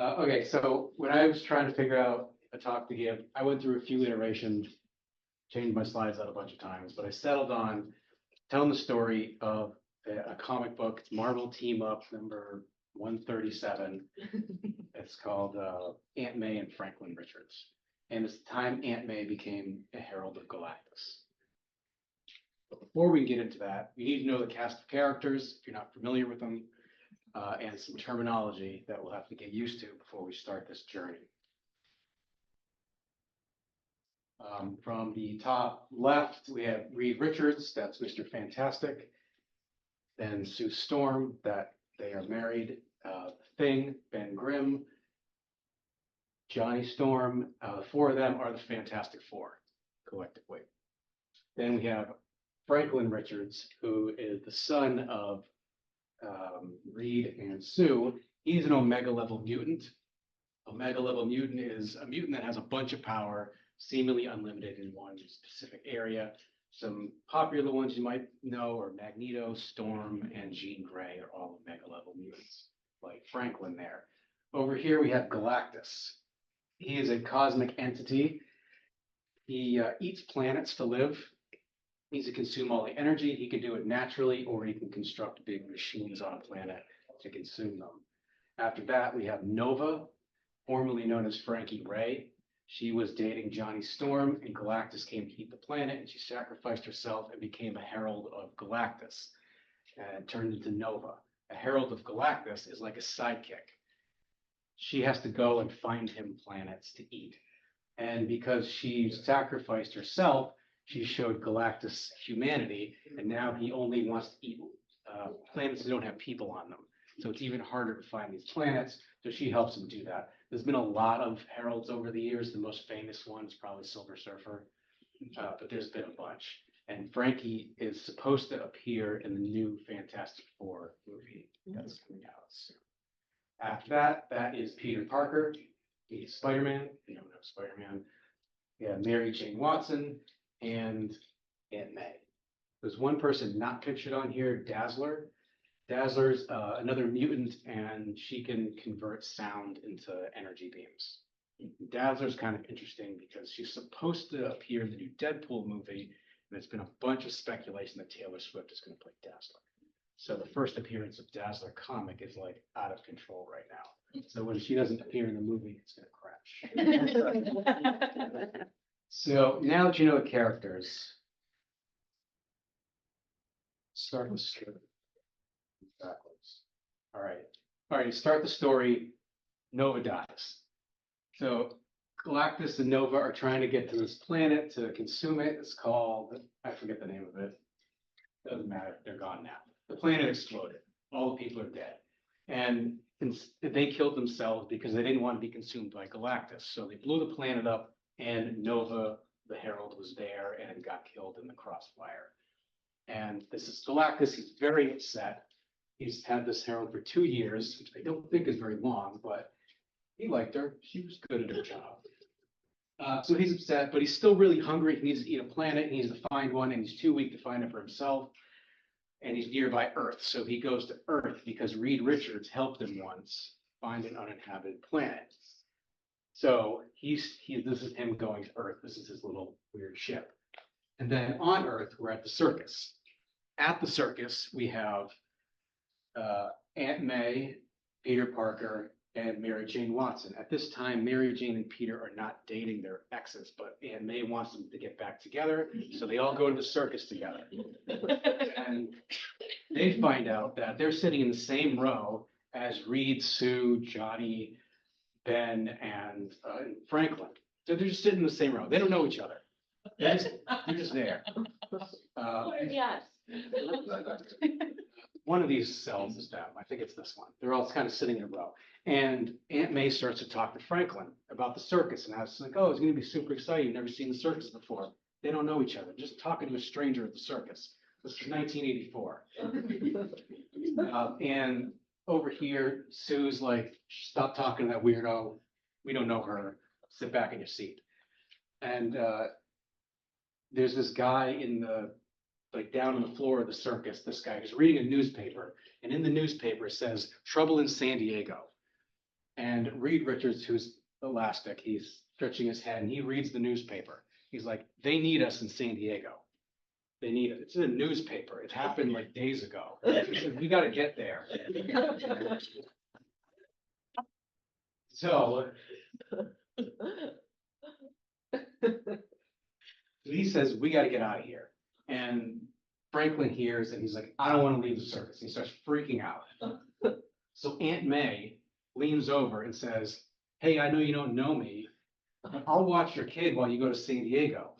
Okay, so when I was trying to figure out a talk to give, I went through a few iterations, changed my slides out a bunch of times, but I settled on telling the story of a comic book. It's Marvel Team Up number 137. It's called Aunt May and Franklin Richards. And it's the time Aunt May became a Herald of Galactus. But before we get into that, you need to know the cast of characters if you're not familiar with them, and some terminology that we'll have to get used to before we start this journey. From the top left, we have Reed Richards, that's Mr. Fantastic. Then Sue Storm, that they are married. Thing, Ben Grimm, Johnny Storm. The four of them are the Fantastic Four, collectively. Then we have Franklin Richards, who is the son of Reed and Sue. He's an Omega level mutant. Omega level mutant is a mutant that has a bunch of power, seemingly unlimited in one specific area. Some popular ones you might know are Magneto, Storm, and Jean Grey are all Omega level mutants, like Franklin there. Over here we have Galactus. He is a cosmic entity. He eats planets to live. He needs to consume all the energy. He can do it naturally, or he can construct big machines on a planet to consume them. After that, we have Nova, formerly known as Frankie Ray. She was dating Johnny Storm, and Galactus came to eat the planet, and she sacrificed herself and became a Herald of Galactus, and turned into Nova. A Herald of Galactus is like a sidekick. She has to go and find him planets to eat. And because she sacrificed herself, she showed Galactus humanity, and now he only wants to eat planets that don't have people on them. So it's even harder to find these planets, so she helps him do that. There's been a lot of heralds over the years. The most famous one is probably Silver Surfer, but there's been a bunch. And Frankie is supposed to appear in the new Fantastic Four movie that's coming out soon. After that, that is Peter Parker. He's Spider-Man. You know Spider-Man. We have Mary Jane Watson and Aunt May. There's one person not pictured on here, Dazzler. Dazzler's another mutant, and she can convert sound into energy beams. Dazzler's kind of interesting because she's supposed to appear in the new Deadpool movie, and there's been a bunch of speculation that Taylor Swift is going to play Dazzler. So the first appearance of Dazzler comic is like out of control right now. So when she doesn't appear in the movie, it's going to crash. So now that you know the characters, start with Stuart. Backwards. All right, to start the story, Nova dies. So Galactus and Nova are trying to get to this planet to consume it. It's called, I forget the name of it. Doesn't matter, they're gone now. The planet exploded. All the people are dead. And they killed themselves because they didn't want to be consumed by Galactus. So they blew the planet up, and Nova, the Herald, was there and got killed in the crossfire. And this is Galactus. He's very upset. He's had this Herald for 2 years, which I don't think is very long, but he liked her. She was good at her job. So he's upset, but he's still really hungry. He needs to eat a planet. He needs to find one, and he's too weak to find it for himself. And he's nearby Earth. So he goes to Earth because Reed Richards helped him once find an uninhabited planet. So this is him going to Earth. This is his little weird ship. And then on Earth, we're at the circus. At the circus, we have Aunt May, Peter Parker, and Mary Jane Watson. At this time, Mary Jane and Peter are not dating their exes, but Aunt May wants them to get back together, so they all go to the circus together. And they find out that they're sitting in the same row as Reed, Sue, Johnny, Ben, and Franklin. So they're just sitting in the same row. They don't know each other. They're just there. Yes. One of these cells is them. I think it's this one. They're all kind of sitting in a row. And Aunt May starts to talk to Franklin about the circus. And I was like, oh, it's going to be super exciting. You've never seen the circus before. They don't know each other. Just talking to a stranger at the circus. This is 1984. And over here, Sue's like, stop talking to that weirdo. We don't know her. Sit back in your seat. And there's this guy in the down on the floor of the circus, this guy who's reading a newspaper, and in the newspaper it says trouble in San Diego. And Reed Richards, who's elastic, he's stretching his head and he reads the newspaper. He's like, they need us in San Diego. They need it. It's in a newspaper. It happened like days ago. He said, we got to get there. So he says, we got to get out of here. And Franklin hears and he's like, I don't want to leave the circus. He starts freaking out. So Aunt May leans over and says, hey, I know you don't know me, but I'll watch your kid while you go to San Diego.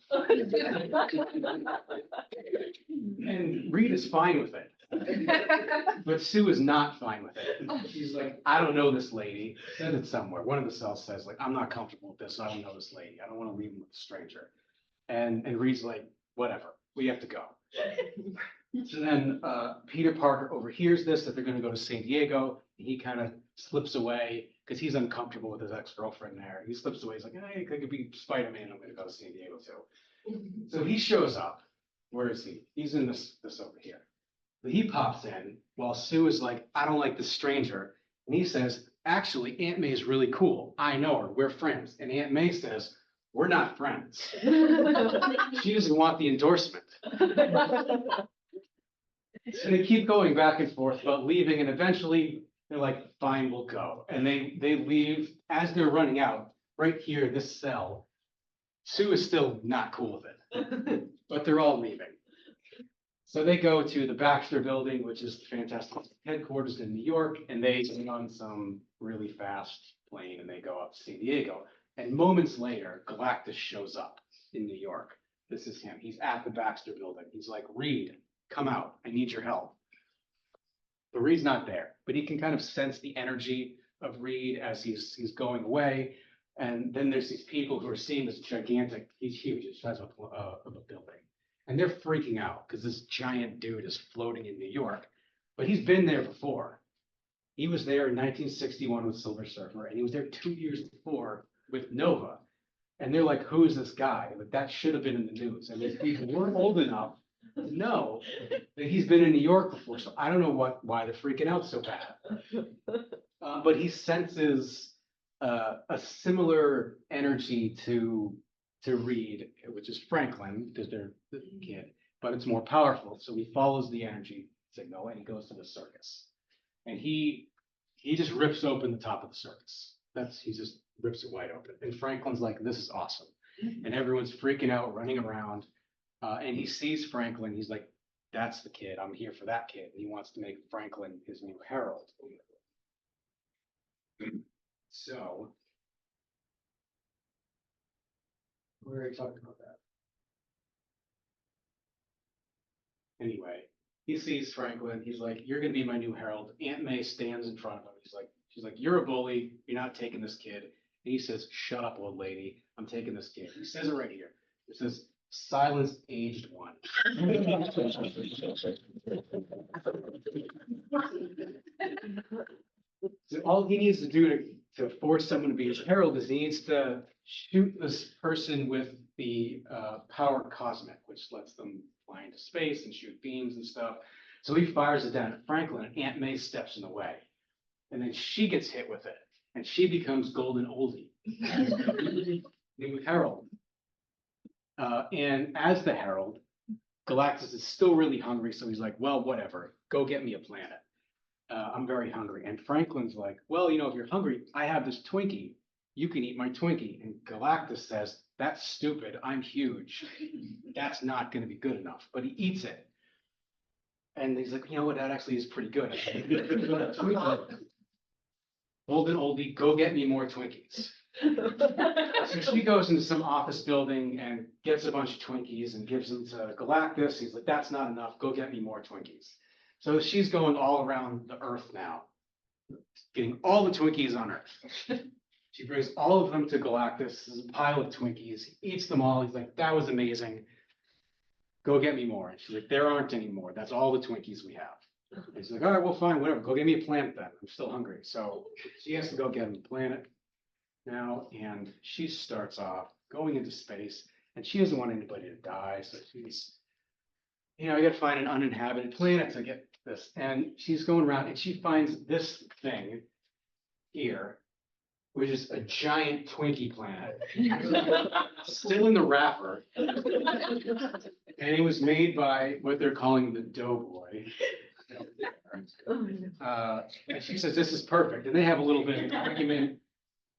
And Reed is fine with it. But Sue is not fine with it. She's like, I don't know this lady. Said it somewhere. One of the cells says, like, I'm not comfortable with this. I don't know this lady. I don't want to leave him with a stranger. And Reed's like, whatever, we have to go. So then Peter Parker overhears this, that they're going to go to San Diego. He kind of slips away because he's uncomfortable with his ex-girlfriend there. He slips away. He's like, hey, it could be Spider-Man. I'm going to go to San Diego too. So he shows up. Where is he? He's in this over here. But he pops in while Sue is like, I don't like this stranger. And he says, actually, Aunt May is really cool. I know her. We're friends. And Aunt May says, we're not friends. She doesn't want the endorsement. So they keep going back and forth about leaving, and eventually they're like, fine, we'll go. And they leave. As they're running out, right here, this cell, Sue is still not cool with it, but they're all leaving. So they go to the Baxter Building, which is the Fantastic headquarters in New York, and they get on some really fast plane and they go up to San Diego. And moments later, Galactus shows up in New York. This is him. He's at the Baxter Building. He's like, Reed, come out. I need your help. But Reed's not there, but he can kind of sense the energy of Reed as he's going away. And then there's these people who are seeing this gigantic, he's huge, the size of a building. And they're freaking out because this giant dude is floating in New York. But he's been there before. He was there in 1961 with Silver Surfer, and he was there 2 years before with Nova. And they're like, who is this guy? Like, that should have been in the news. And these people weren't old enough to know that he's been in New York before. So I don't know why they're freaking out so bad. But he senses a similar energy to Reed, which is Franklin, because they're the kid, but it's more powerful. So he follows the energy signal and he goes to the circus. And he just rips open the top of the circus. He just rips it wide open. And Franklin's like, this is awesome. And everyone's freaking out, running around. And he sees Franklin. He's like, that's the kid. I'm here for that kid. And he wants to make Franklin his new herald. So, we already talked about that. Anyway, he sees Franklin. He's like, you're going to be my new herald. Aunt May stands in front of him. She's like, you're a bully. You're not taking this kid. And he says, shut up, old lady. I'm taking this kid. He says it right here. It says, silence aged one. So all he needs to do to force someone to be his herald is he needs to shoot this person with the power cosmic, which lets them fly into space and shoot beams and stuff. So he fires it down at Franklin, and Aunt May steps in the way. And then she gets hit with it, and she becomes Golden Oldie, new herald. And as the herald, Galactus is still really hungry, so he's like, well, whatever, go get me a planet. I'm very hungry. And Franklin's like, well, if you're hungry, I have this Twinkie. You can eat my Twinkie. And Galactus says, that's stupid. I'm huge. That's not going to be good enough. But he eats it. And he's like, you know what? That actually is pretty good. Golden Oldie, go get me more Twinkies. So she goes into some office building and gets a bunch of Twinkies and gives them to Galactus. He's like, that's not enough. Go get me more Twinkies. So she's going all around the Earth now, getting all the Twinkies on Earth. She brings all of them to Galactus. There's a pile of Twinkies. He eats them all. He's like, that was amazing. Go get me more. And she's like, there aren't any more. That's all the Twinkies we have. And he's like, all right, well, fine, whatever. Go get me a planet then. I'm still hungry. So she has to go get him a planet now. And she starts off going into space. And she doesn't want anybody to die. So she's, I got to find an uninhabited planet to get this. And she's going around and she finds this thing here. which is a giant Twinkie planet. Still in the wrapper. And it was made by what they're calling the Doughboy. And she says, this is perfect. And they have a little bit of an argument.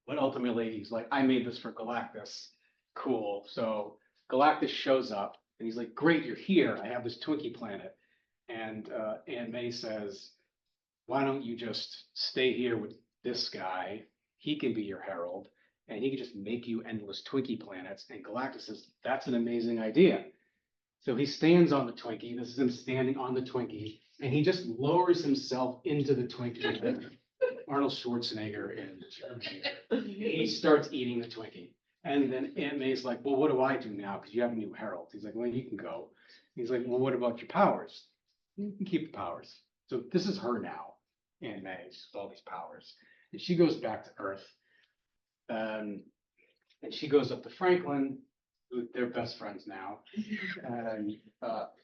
But ultimately, he's like, I made this for Galactus. Cool. So Galactus shows up and he's like, great, you're here. I have this Twinkie planet. And Aunt May says, why don't you just stay here with this guy? He can be your herald and he can just make you endless Twinkie planets. And Galactus says, that's an amazing idea. So he stands on the Twinkie. This is him standing on the Twinkie. And he just lowers himself into the Twinkie. Like Arnold Schwarzenegger in the Terminator. He starts eating the Twinkie. And then Aunt May's like, well, what do I do now? Because you have a new herald. He's like, well, you can go. He's like, well, what about your powers? You can keep the powers. So this is her now, Aunt May. She's got all these powers. And she goes back to Earth. And she goes up to Franklin. They're best friends now. And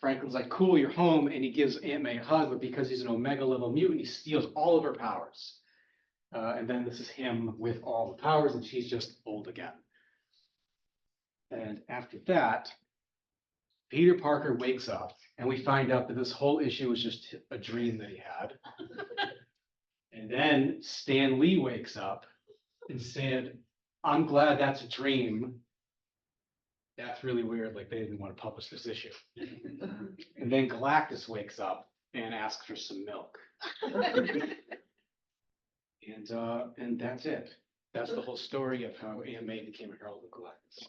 Franklin's like, cool, you're home. And he gives Aunt May a hug, but because he's an Omega level mutant, he steals all of her powers. And then this is him with all the powers, and she's just old again. And after that, Peter Parker wakes up, and we find out that this whole issue was just a dream that he had. And then Stan Lee wakes up and said, I'm glad that's a dream. That's really weird, like they didn't want to publish this issue. And then Galactus wakes up and asks for some milk. And that's it. That's the whole story of how Aunt May became a Herald of Galactus.